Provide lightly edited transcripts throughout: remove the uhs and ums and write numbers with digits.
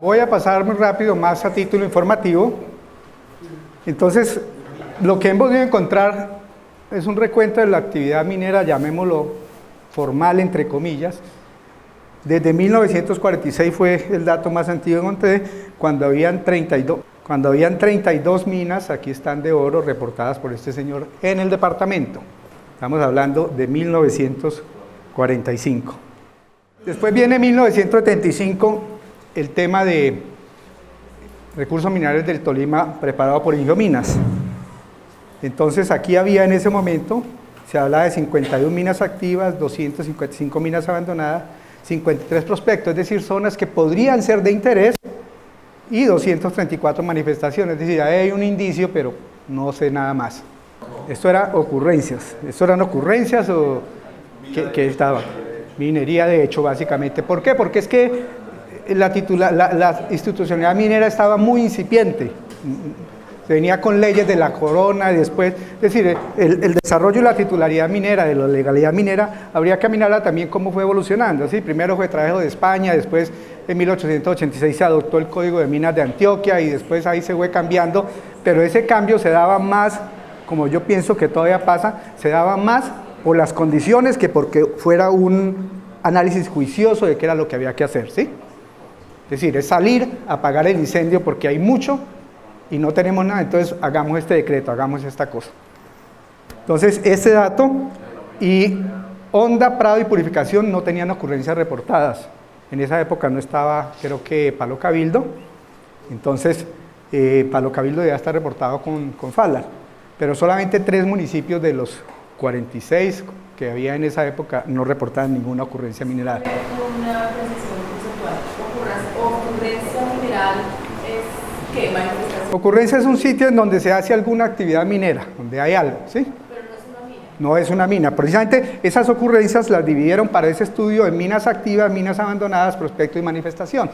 Voy a pasar muy rápido más a título informativo. Entonces, lo que hemos podido encontrar es un recuento de la actividad minera, llamémoslo formal, entre comillas. Desde 1946 fue el dato más antiguo que encontré, cuando habían 32 minas, aquí están de oro, reportadas por este señor en el departamento. Estamos hablando de 1945. Después viene 1975, el tema de recursos minerales del Tolima preparado por Ingeominas. Entonces aquí había en ese momento, se hablaba de 51 minas activas, 255 minas abandonadas, 53 prospectos, es decir, zonas que podrían ser de interés, y 234 manifestaciones, es decir, hay un indicio, pero no sé nada más. Esto eran ocurrencias o que estaba minería de hecho, básicamente. ¿Por qué? Porque es que la institucionalidad minera estaba muy incipiente. Se venía con leyes de la corona y después, es decir, el desarrollo y la titularidad minera, de la legalidad minera, habría que mirarla también cómo fue evolucionando. ¿Sí? Primero fue traído de España, después en 1886 se adoptó el Código de Minas de Antioquia y después ahí se fue cambiando, pero ese cambio se daba más, como yo pienso que todavía pasa, se daba más por las condiciones que porque fuera un análisis juicioso de qué era lo que había que hacer, ¿sí? Es decir, es salir a apagar el incendio porque hay mucho y no tenemos nada, entonces hagamos este decreto, hagamos esta cosa. Entonces, este dato, y Honda, Prado y Purificación no tenían ocurrencias reportadas. En esa época no estaba, creo que Palo Cabildo, entonces Palo Cabildo ya está reportado con Falar, pero solamente 3 municipios de los 46 que había en esa época no reportaban ninguna ocurrencia mineral. Una precisión conceptual. Ocurrencia mineral es ¿qué? Manifestación. Ocurrencia es un sitio en donde se hace alguna actividad minera, donde hay algo, ¿sí? Pero no es una mina. No es una mina. Precisamente esas ocurrencias las dividieron para ese estudio en minas activas, minas abandonadas, prospecto y manifestación.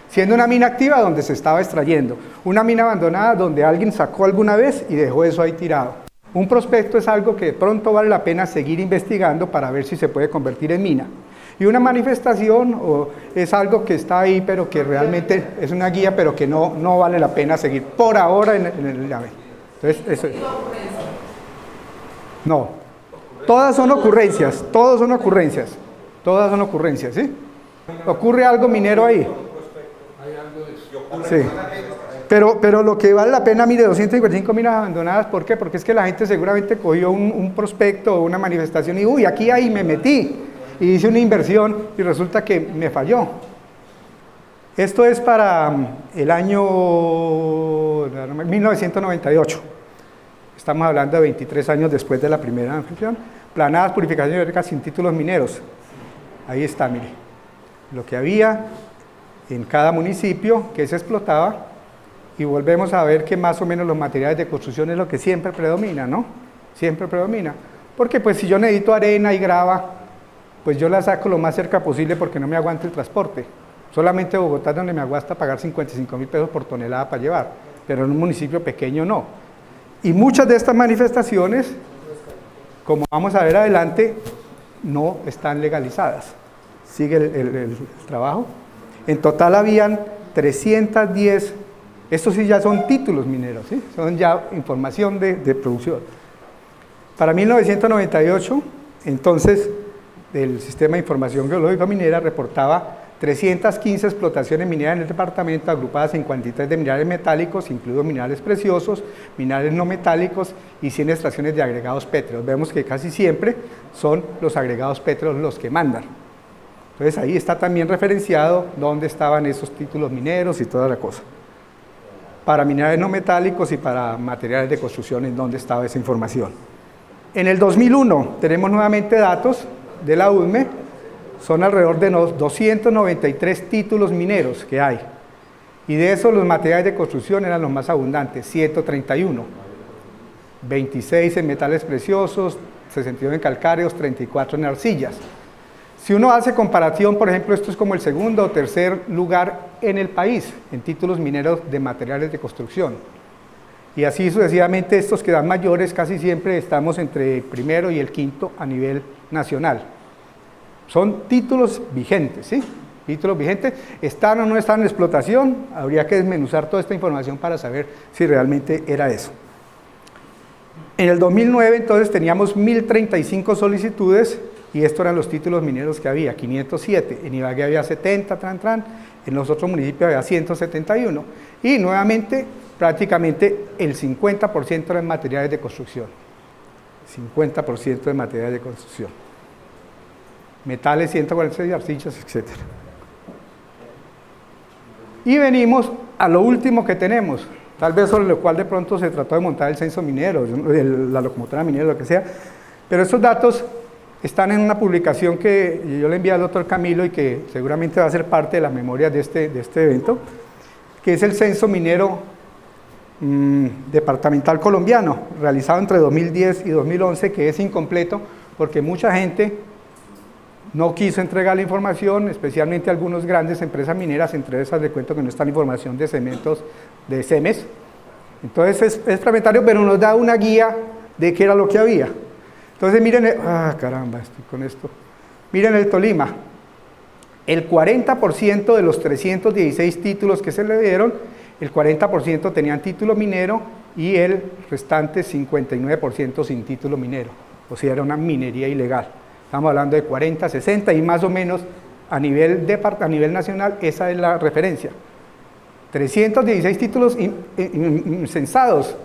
Siendo una mina activa donde se estaba extrayendo, una mina abandonada donde alguien sacó alguna vez y dejó eso ahí tirado. Un prospecto es algo que de pronto vale la pena seguir investigando para ver si se puede convertir en mina. Y una manifestación es algo que está ahí, pero que realmente es una guía, pero que no vale la pena seguir por ahora en el llave. Entonces, eso es. No, todas son ocurrencias, ¿sí? ¿Ocurre algo minero ahí? Sí. Pero lo que vale la pena, mire, 255 minas abandonadas, ¿por qué? Porque es que la gente seguramente cogió un prospecto o una manifestación y, uy, aquí ahí me metí, y hice una inversión y resulta que me falló. Esto es para el año 1998. Estamos hablando de 23 años después de la primera anfitrión. Planadas purificaciones hidráulicas sin títulos mineros. Ahí está, mire, lo que había en cada municipio que se explotaba. Y volvemos a ver que más o menos los materiales de construcción es lo que siempre predomina, ¿no? Siempre predomina. Porque pues si yo necesito arena y grava, pues yo la saco lo más cerca posible porque no me aguanta el transporte. Solamente Bogotá es donde me aguanta pagar 55.000 pesos por tonelada para llevar, pero en un municipio pequeño no. Y muchas de estas manifestaciones, como vamos a ver adelante, no están legalizadas. Sigue el trabajo. En total habían 310. Estos sí ya son títulos mineros, ¿sí? Son ya información de producción. Para 1998, entonces, el Sistema de Información Geológica Minera reportaba 315 explotaciones mineras en el departamento, agrupadas en 43 de minerales metálicos, incluidos minerales preciosos, minerales no metálicos y 100 extracciones de agregados pétreos. Vemos que casi siempre son los agregados pétreos los que mandan. Entonces ahí está también referenciado dónde estaban esos títulos mineros y toda la cosa. Para minerales no metálicos y para materiales de construcción, en dónde estaba esa información. En el 2001 tenemos nuevamente datos de la UDME, son alrededor de 293 títulos mineros que hay, y de esos los materiales de construcción eran los más abundantes, 131, 26 en metales preciosos, 62 en calcáreos, 34 en arcillas. Si uno hace comparación, por ejemplo, esto es como el segundo o tercer lugar en el país en títulos mineros de materiales de construcción. Y así sucesivamente, estos que dan mayores, casi siempre estamos entre el primero y el quinto a nivel nacional. Son títulos vigentes, ¿sí? títulos vigentes, ¿están o no están en explotación? Habría que desmenuzar toda esta información para saber si realmente era eso. En el 2009 entonces teníamos 1035 solicitudes y estos eran los títulos mineros que había, 507, en Ibagué había 70, en los otros municipios había 171 y nuevamente prácticamente el 50% eran materiales de construcción, 50% de materiales de construcción, metales 146, arcillas, etc. Y venimos a lo último que tenemos, tal vez sobre lo cual de pronto se trató de montar el censo minero, la locomotora minera, lo que sea, pero estos datos están en una publicación que yo le envié al doctor Camilo y que seguramente va a ser parte de las memorias de este evento, que es el censo minero departamental colombiano, realizado entre 2010 y 2011, que es incompleto porque mucha gente no quiso entregar la información, especialmente algunas grandes empresas mineras, entre esas le cuento que no está la información de cementos de CEMES. Entonces es fragmentario, pero nos da una guía de qué era lo que había. Entonces miren, caramba, estoy con esto. Miren el Tolima, el 40% de los 316 títulos que se le dieron, el 40% tenían título minero y el restante 59% sin título minero, o sea, era una minería ilegal. Estamos hablando de 40, 60 y más o menos a nivel nacional, esa es la referencia. 316 títulos censados,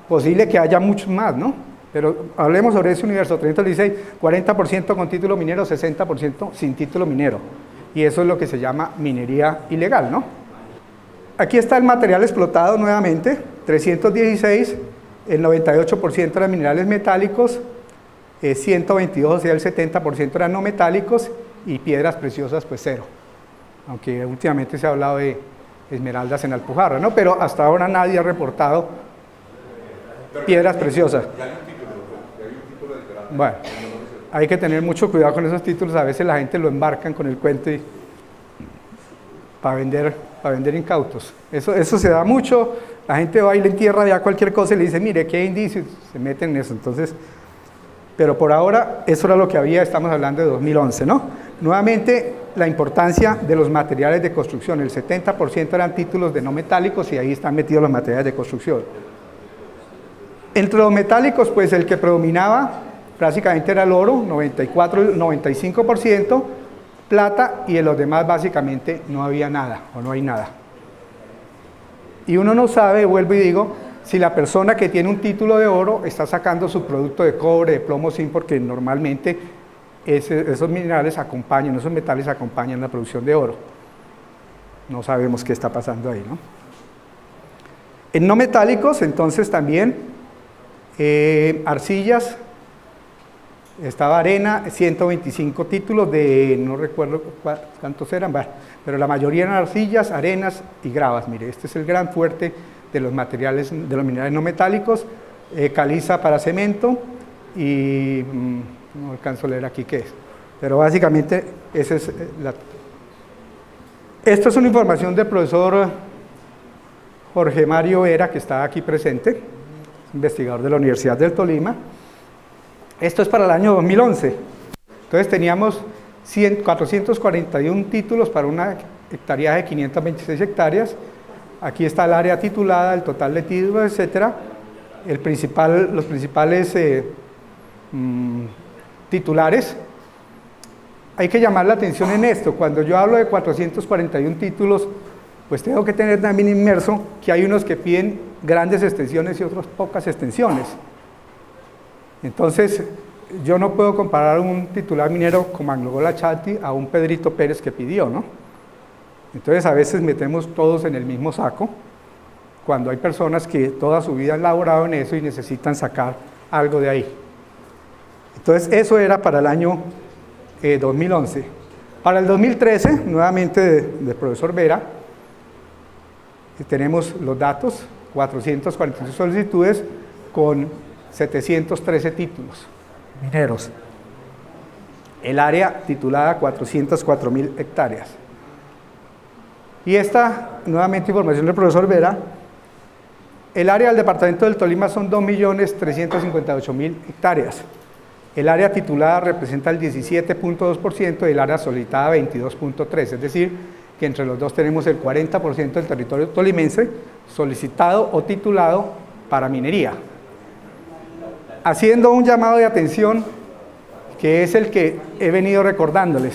posible que haya muchos más, ¿no? Pero hablemos sobre ese universo, 316, 40% con título minero, 60% sin título minero. Y eso es lo que se llama minería ilegal, ¿no? Aquí está el material explotado nuevamente, 316, el 98% eran minerales metálicos, 122, o sea, el 70% eran no metálicos y piedras preciosas, pues cero. Aunque últimamente se ha hablado de esmeraldas en Alpujarra, ¿no? Pero hasta ahora nadie ha reportado piedras preciosas. Bueno, hay que tener mucho cuidado con esos títulos, a veces la gente lo embarcan con el cuento y para vender incautos. Eso se da mucho, la gente va y le entierra ya cualquier cosa y le dice, mire, ¿qué indicios? Se meten en eso, entonces... Pero por ahora, eso era lo que había, estamos hablando de 2011, ¿no? Nuevamente, la importancia de los materiales de construcción, el 70% eran títulos de no metálicos y ahí están metidos los materiales de construcción. Entre los metálicos, pues el que predominaba básicamente era el oro, 95%, plata y en los demás básicamente no había nada o no hay nada. Y uno no sabe, vuelvo y digo, si la persona que tiene un título de oro está sacando su producto de cobre, de plomo, zinc, porque normalmente esos minerales acompañan, esos metales acompañan la producción de oro. No sabemos qué está pasando ahí, ¿no? En no metálicos, entonces también, arcillas, estaba arena, 125 títulos de, no recuerdo cuántos eran, pero la mayoría eran arcillas, arenas y gravas. Mire, este es el gran fuerte de los materiales, de los minerales no metálicos, caliza para cemento y no alcanzo a leer aquí qué es, pero básicamente esa es Esto es una información del profesor Jorge Mario Vera, que está aquí presente, investigador de la Universidad del Tolima. Esto es para el año 2011, entonces teníamos 441 títulos para una hectárea de 526 hectáreas. Aquí está el área titulada, el total de títulos, etcétera. Los principales titulares. Hay que llamar la atención en esto. Cuando yo hablo de 441 títulos, pues tengo que tener también inmerso que hay unos que piden grandes extensiones y otros pocas extensiones. Entonces, yo no puedo comparar un titular minero como Anglo-Gold Ashanti a un Pedrito Pérez que pidió, ¿no? Entonces a veces metemos todos en el mismo saco, cuando hay personas que toda su vida han laborado en eso y necesitan sacar algo de ahí. Entonces eso era para el año 2011. Para el 2013, nuevamente del profesor Vera, tenemos los datos, 446 solicitudes con 713 títulos mineros. El área titulada 404.000 hectáreas. Y esta, nuevamente información del profesor Vera, el área del departamento del Tolima son 2.358.000 hectáreas. El área titulada representa el 17.2% y el área solicitada 22.3%, es decir, que entre los dos tenemos el 40% del territorio tolimense solicitado o titulado para minería. Haciendo un llamado de atención, que es el que he venido recordándoles.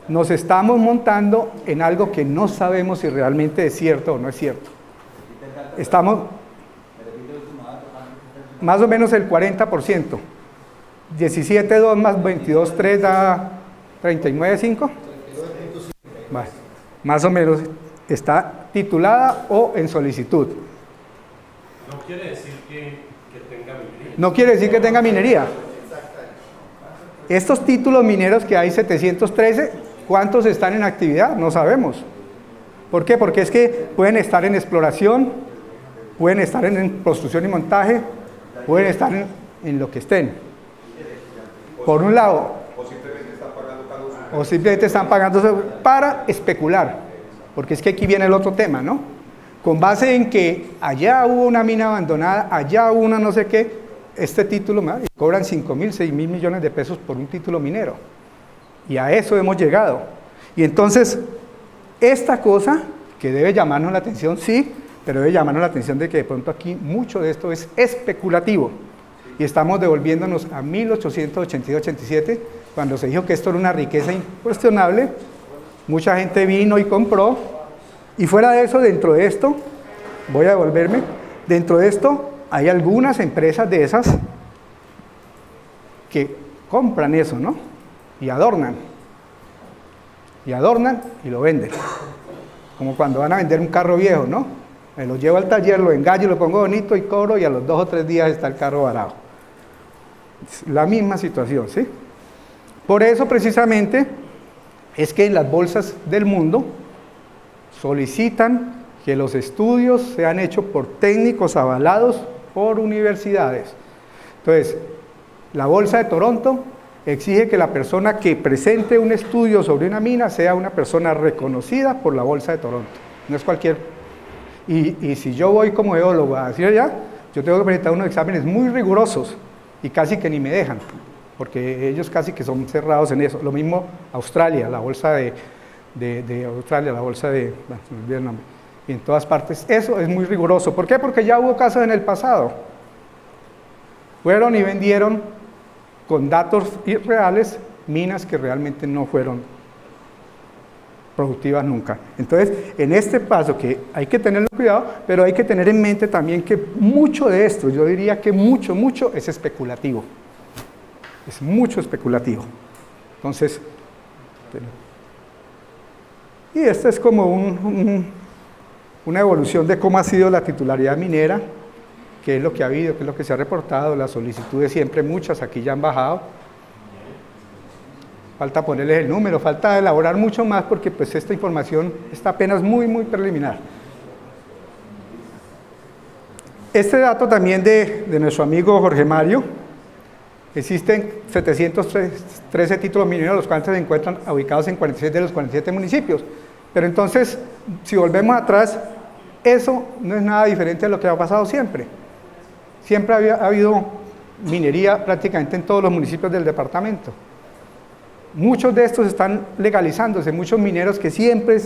Nos estamos montando en algo que no sabemos si realmente es cierto o no es cierto. Estamos más o menos el 40%. 17.2 más 22.3 da 39.5. Vale. Más o menos está titulada o en solicitud. No quiere decir que tenga minería. No quiere decir que tenga minería. Estos títulos mineros que hay 713, ¿cuántos están en actividad? No sabemos. ¿Por qué? Porque es que pueden estar en exploración, pueden estar en construcción y montaje, pueden estar en lo que estén. Por un lado, o simplemente están pagando para especular, porque es que aquí viene el otro tema, ¿no? Con base en que allá hubo una mina abandonada, allá hubo una no sé qué, este título, cobran 5.000, 6.000 millones de pesos por un título minero. Y a eso hemos llegado. Y entonces, esta cosa que debe llamarnos la atención, sí, pero debe llamarnos la atención de que de pronto aquí mucho de esto es especulativo. Y estamos devolviéndonos a 1882-87, cuando se dijo que esto era una riqueza incuestionable, mucha gente vino y compró, y fuera de eso, dentro de esto, voy a devolverme, dentro de esto hay algunas empresas de esas que compran eso, ¿no? Y adornan y lo venden. Como cuando van a vender un carro viejo, ¿no? Me lo llevo al taller, lo engallo, lo pongo bonito y cobro, y a los 2 o 3 días está el carro varado. La misma situación, ¿sí? Por eso precisamente es que en las bolsas del mundo solicitan que los estudios sean hechos por técnicos avalados por universidades. Entonces, la Bolsa de Toronto exige que la persona que presente un estudio sobre una mina sea una persona reconocida por la Bolsa de Toronto, no es cualquier. Y si yo voy como geólogo a decir allá, yo tengo que presentar unos exámenes muy rigurosos y casi que ni me dejan, porque ellos casi que son cerrados en eso. Lo mismo Australia, la bolsa de Australia, la bolsa de, bueno, se me olvidó el nombre, y en todas partes, eso es muy riguroso. ¿Por qué? Porque ya hubo casos en el pasado. Fueron y vendieron con datos irreales minas que realmente no fueron productivas nunca. Entonces, en este paso que hay que tenerlo cuidado, pero hay que tener en mente también que mucho de esto, yo diría que mucho es especulativo. Es mucho especulativo. Entonces, y esta es como una evolución de cómo ha sido la titularidad minera, qué es lo que ha habido, qué es lo que se ha reportado, las solicitudes siempre muchas, aquí ya han bajado. Falta ponerles el número, falta elaborar mucho más porque pues esta información está apenas muy preliminar. Este dato también de nuestro amigo Jorge Mario, existen 713 títulos mineros, los cuales se encuentran ubicados en 46 de los 47 municipios. Pero entonces, si volvemos atrás, eso no es nada diferente a lo que ha pasado siempre. Siempre ha habido minería prácticamente en todos los municipios del departamento. Muchos de estos están legalizándose, muchos mineros que siempre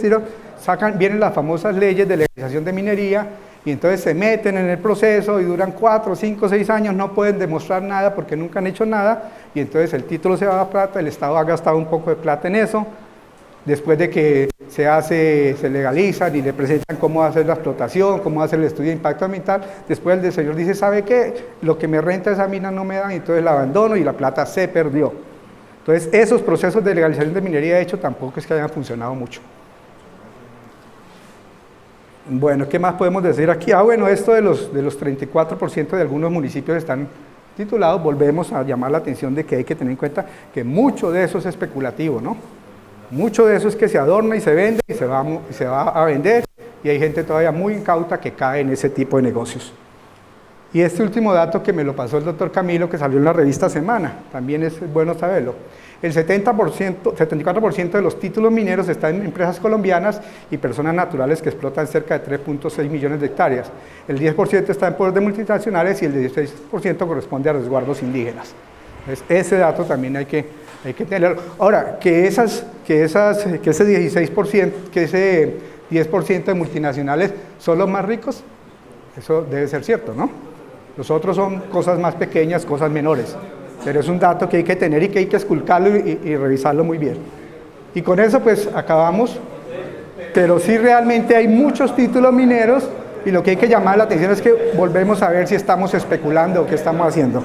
vienen las famosas leyes de legalización de minería y entonces se meten en el proceso y duran 4, 5, 6 años, no pueden demostrar nada porque nunca han hecho nada y entonces el título se va a plata, el Estado ha gastado un poco de plata en eso, después de que se legalizan y le presentan cómo hacer la explotación, cómo hacer el estudio de impacto ambiental, después el señor dice, ¿sabe qué? Lo que me renta esa mina no me dan, entonces la abandono y la plata se perdió. Entonces, esos procesos de legalización de minería, de hecho, tampoco es que hayan funcionado mucho. Bueno, ¿qué más podemos decir aquí? Bueno, esto de los 34% de algunos municipios están titulados, volvemos a llamar la atención de que hay que tener en cuenta que mucho de eso es especulativo, ¿no? Mucho de eso es que se adorna y se vende y se va a vender y hay gente todavía muy incauta que cae en ese tipo de negocios. Y este último dato que me lo pasó el doctor Camilo, que salió en la revista Semana, también es bueno saberlo. El 74% de los títulos mineros están en empresas colombianas y personas naturales que explotan cerca de 3.6 millones de hectáreas. El 10% está en poder de multinacionales y el 16% corresponde a resguardos indígenas. Entonces, ese dato también hay que tenerlo. Ahora, que ese 16%, que ese 10% de multinacionales son los más ricos, eso debe ser cierto, ¿no? Los otros son cosas más pequeñas, cosas menores. Pero es un dato que hay que tener y que hay que esculcarlo y revisarlo muy bien. Y con eso pues acabamos, pero sí realmente hay muchos títulos mineros y lo que hay que llamar la atención es que volvemos a ver si estamos especulando o qué estamos haciendo.